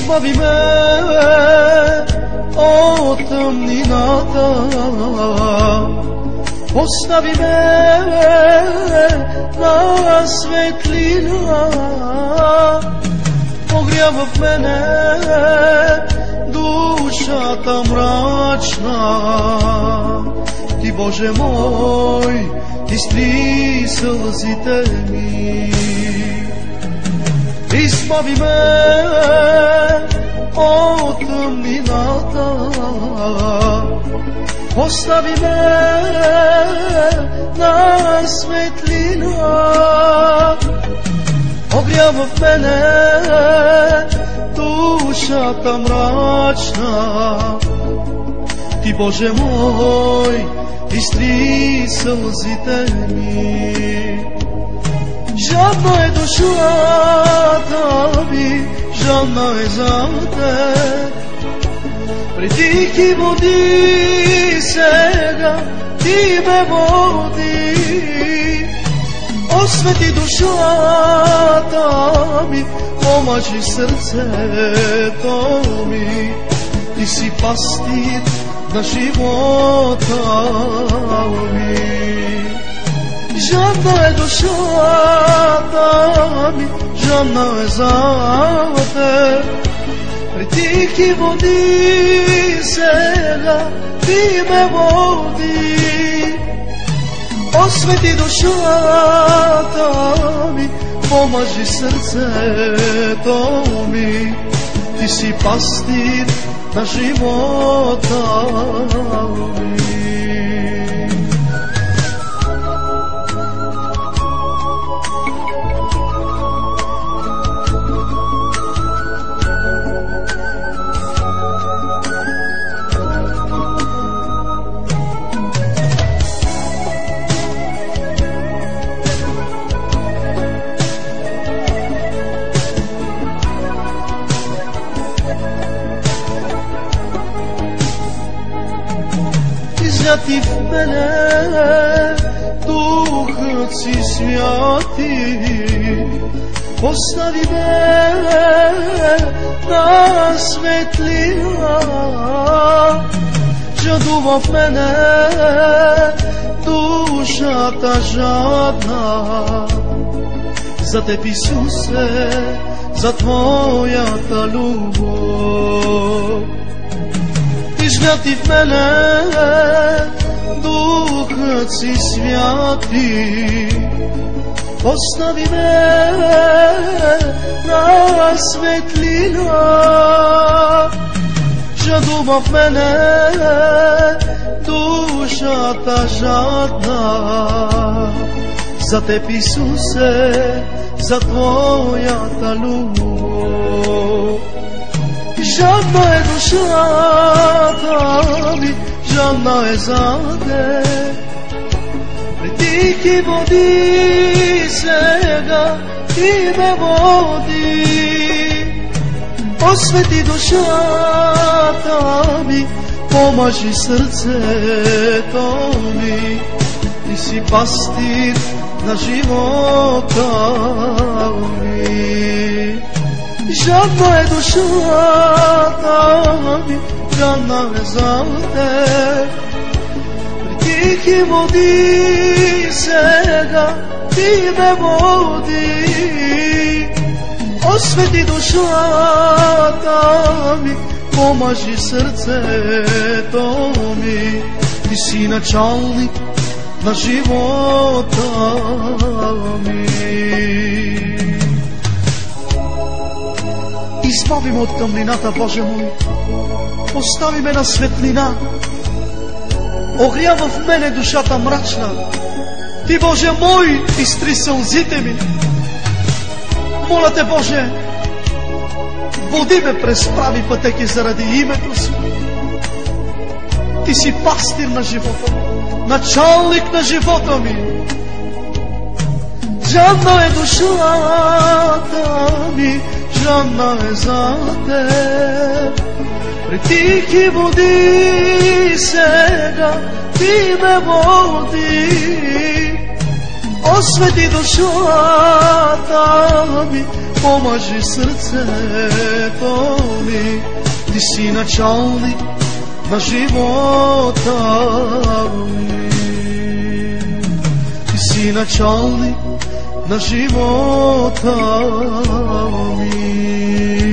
Избави ме от тъмнината, постави ме на светлина, огря в мене душата мрачна. Ти, Боже мой, изтри сълзите ми. Избави ме от тъмнината, постави ме на светлина, огря в мене душата мрачна. Ти, Боже мой, изтри сълзите ми. Жадна е душата ми, жадна е за теб. При тихи води сега ти ме води. Освети душата ми, омажи сърцето ми. Ти си пастир на живота ми. Жадна е душата ми, жадна е за теб. При тихи води сега ти ме води. Освети душата ми, помажи сърцето ми. Ти си пастир на живота ми. Изляти в мене Духът си святи, постави ме на светлина, жадува в мене душата жадна. За теб, Исусе, за твоята любов. Изляти в мене Духът си святи, постави ме на светлина, жадува в мене душата жадна. За теб, Исусе, за твоята любов. Жадна е душата ми, жадна е за теб. При тихи води сега ти ме води. Освети душата ми, помажи сърцето ми. Ти си пастир на живота ми. Жадна е душата ми, жадна е за теб. При тихи води сега ти ме води. Освети душата ми, помажи сърцето ми. Ти си началник на живота ми. Избави ме от тъмнината, Боже мой, постави ме на светлина, огря в мене душата мрачна. Ти, Боже мой, изтри сълзите ми. Моля те, Боже, води ме през прави пътеки заради името си. Ти си пастир на живота ми, началник на живота ми. Жадна е душата ми, жадна е за теб. При тихи води сега ти ме води. Освети душата ми, Помажи сърцето ми, ти си началник на живота ми. Ти си началник на живота ми.